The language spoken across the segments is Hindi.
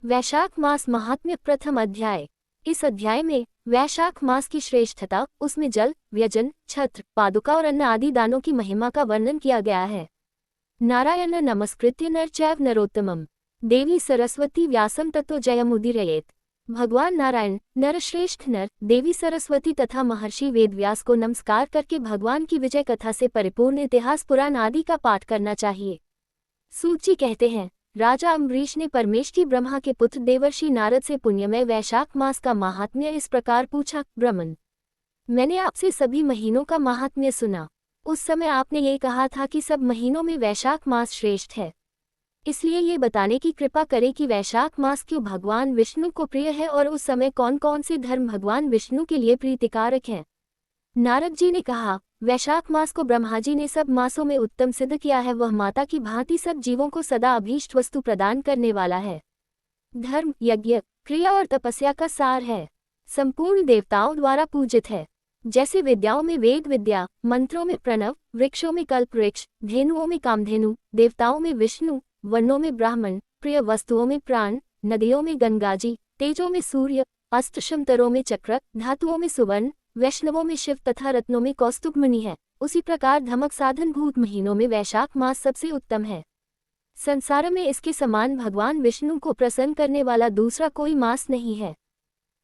वैशाख मास महात्म्य प्रथम अध्याय। इस अध्याय में वैशाख मास की श्रेष्ठता, उसमें जल, व्यजन, छत्र, पादुका और अन्न आदि दानों की महिमा का वर्णन किया गया है। नारायण नमस्कृत्य नर चैव नरोत्तमम देवी सरस्वती व्यासम ततो जयमुदीरयेत। भगवान नारायण, नरश्रेष्ठ नर, देवी सरस्वती तथा महर्षि वेदव्यास को नमस्कार करके भगवान की विजय कथा से परिपूर्ण इतिहास पुराण आदि का पाठ करना चाहिए। सूची कहते हैं, राजा अम्बरीश ने परमेष्ठी ब्रह्मा के पुत्र देवर्षि नारद से पुण्यमय वैशाख मास का महात्म्य इस प्रकार पूछा। ब्रह्मन, मैंने आपसे सभी महीनों का महात्म्य सुना। उस समय आपने ये कहा था कि सब महीनों में वैशाख मास श्रेष्ठ है। इसलिए ये बताने की कृपा करें कि वैशाख मास क्यों भगवान विष्णु को प्रिय है और उस समय कौन कौन से धर्म भगवान विष्णु के लिए प्रीतिकारक हैं। नारद जी ने कहा, वैशाख मास को ब्रह्मा जी ने सब मासों में उत्तम सिद्ध किया है। वह माता की भांति सब जीवों को सदा अभीष्ट वस्तु प्रदान करने वाला है। धर्म, यज्ञ, क्रिया और तपस्या का सार है। संपूर्ण देवताओं द्वारा पूजित है। जैसे विद्याओं में वेद विद्या, मंत्रों में प्रणव, वृक्षों में कल्प वृक्ष, धेनुओं में कामधेनु, देवताओं में विष्णु, वर्णों में ब्राह्मण, प्रिय वस्तुओं में प्राण, नदियों में गंगाजी, तेजों में सूर्य, अष्टशमतरों में चक्र, धातुओं में सुवर्ण, वैष्णवों में शिव तथा रत्नों में कौस्तुभ मुनि है। उसी प्रकार धमक साधन भूत महीनों में वैशाख मास सबसे उत्तम है। संसार में इसके समान भगवान विष्णु को प्रसन्न करने वाला दूसरा कोई मास नहीं है।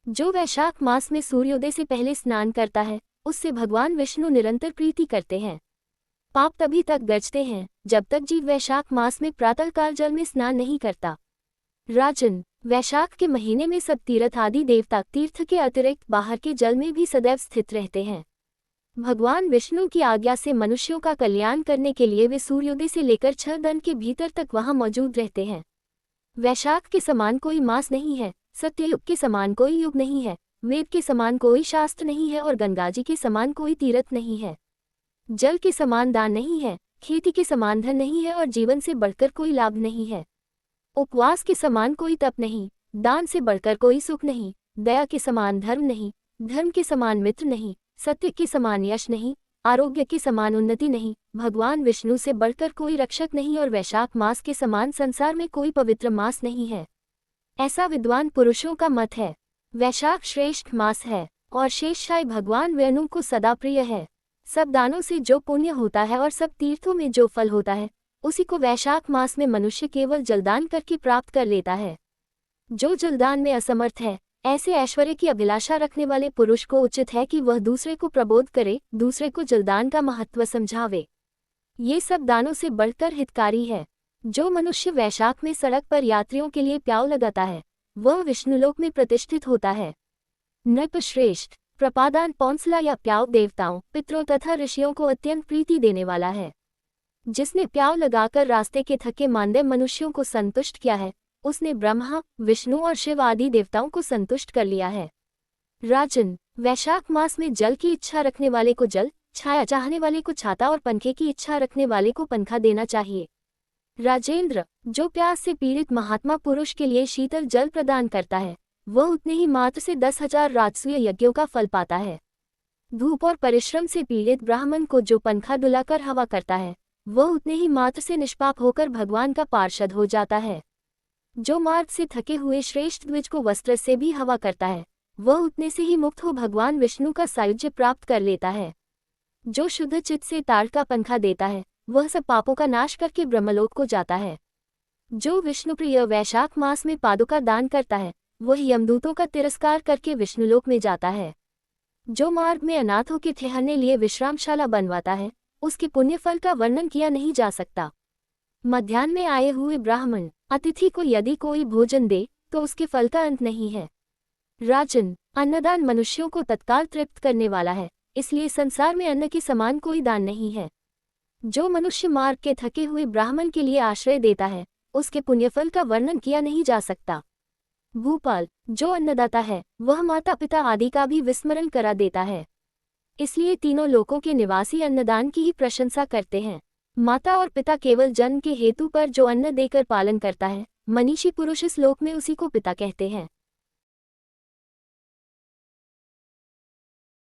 जो वैशाख मास में सूर्योदय से पहले स्नान करता है, उससे भगवान विष्णु निरंतर प्रीति करते हैं। पाप तभी तक गजते हैं जब तक जीव वैशाख मास में प्रातःकाल जल में स्नान नहीं करता। राजन, वैशाख के महीने में सब तीर्थ आदि देवता तीर्थ के अतिरिक्त बाहर के जल में भी सदैव स्थित रहते हैं। भगवान विष्णु की आज्ञा से मनुष्यों का कल्याण करने के लिए वे सूर्योदय से लेकर 6 दिन के भीतर तक वहां मौजूद रहते हैं। वैशाख के समान कोई मास नहीं है, सत्ययुग के समान कोई युग नहीं है, वेद के समान कोई शास्त्र नहीं है और गंगाजी के समान कोई तीर्थ नहीं है। जल के समान दान नहीं है, खेती के समान धन नहीं है और जीवन से बढ़कर कोई लाभ नहीं है। उपवास के समान कोई तप नहीं, दान से बढ़कर कोई सुख नहीं, दया के समान धर्म नहीं, धर्म के समान मित्र नहीं, सत्य के समान यश नहीं, आरोग्य के समान उन्नति नहीं, भगवान विष्णु से बढ़कर कोई रक्षक नहीं और वैशाख मास के समान संसार में कोई पवित्र मास नहीं है। ऐसा विद्वान पुरुषों का मत है। वैशाख श्रेष्ठ मास है और शेषशायी भगवान विष्णु को सदा प्रिय है। सब दानों से जो पुण्य होता है और सब तीर्थों में जो फल होता है, उसी को वैशाख मास में मनुष्य केवल जलदान करके प्राप्त कर लेता है। जो जलदान में असमर्थ है, ऐसे ऐश्वर्य की अभिलाषा रखने वाले पुरुष को उचित है कि वह दूसरे को प्रबोध करे, दूसरे को जलदान का महत्व समझावे। ये सब दानों से बढ़कर हितकारी है। जो मनुष्य वैशाख में सड़क पर यात्रियों के लिए प्याऊ लगाता है, वह विष्णुलोक में प्रतिष्ठित होता है। नृपश्रेष्ठ, प्रपादान पौंसला या प्याऊ देवताओं, पितरों तथा ऋषियों को अत्यंत प्रीति देने वाला है। जिसने प्याऊ लगाकर रास्ते के थके मांदे मनुष्यों को संतुष्ट किया है, उसने ब्रह्मा, विष्णु और शिव आदि देवताओं को संतुष्ट कर लिया है। राजन, वैशाख मास में जल की इच्छा रखने वाले को जल, छाया चाहने वाले को छाता और पंखे की इच्छा रखने वाले को पंखा देना चाहिए। राजेंद्र, जो प्यास से पीड़ित महात्मा पुरुष के लिए शीतल जल प्रदान करता है, वह उतने ही मात्र से 10,000 राजसूय यज्ञों का फल पाता है। धूप और परिश्रम से पीड़ित ब्राह्मण को जो पंखा डुलाकर हवा करता है, वह उतने ही मात्र से निष्पाप होकर भगवान का पार्षद हो जाता है। जो मार्ग से थके हुए श्रेष्ठ द्विज को वस्त्र से भी हवा करता है, वह उतने से ही मुक्त हो भगवान विष्णु का सायुज्य प्राप्त कर लेता है। जो शुद्ध चित्त से ताड़ का पंखा देता है, वह सब पापों का नाश करके ब्रह्मलोक को जाता है। जो विष्णुप्रिय वैशाख मास में पादुका दान करता है, वह यमदूतों का तिरस्कार करके विष्णुलोक में जाता है। जो मार्ग में अनाथों के ठहरने लिए विश्रामशाला बनवाता है, उसके पुण्य फल का वर्णन किया नहीं जा सकता। मध्याह्न में आए हुए ब्राह्मण अतिथि को यदि कोई भोजन दे तो उसके फल का अंत नहीं है। राजन, अन्नदान मनुष्यों को तत्काल तृप्त करने वाला है, इसलिए संसार में अन्न के समान कोई दान नहीं है। जो मनुष्य मार्ग के थके हुए ब्राह्मण के लिए आश्रय देता है, उसके पुण्यफल का वर्णन किया नहीं जा सकता। भूपाल, जो अन्नदाता है, वह माता पिता आदि का भी विस्मरण करा देता है। इसलिए तीनों लोकों के निवासी अन्नदान की ही प्रशंसा करते हैं। माता और पिता केवल जन्म के हेतु पर जो अन्न देकर पालन करता है, मनीषी पुरुष इस लोक में उसी को पिता कहते हैं।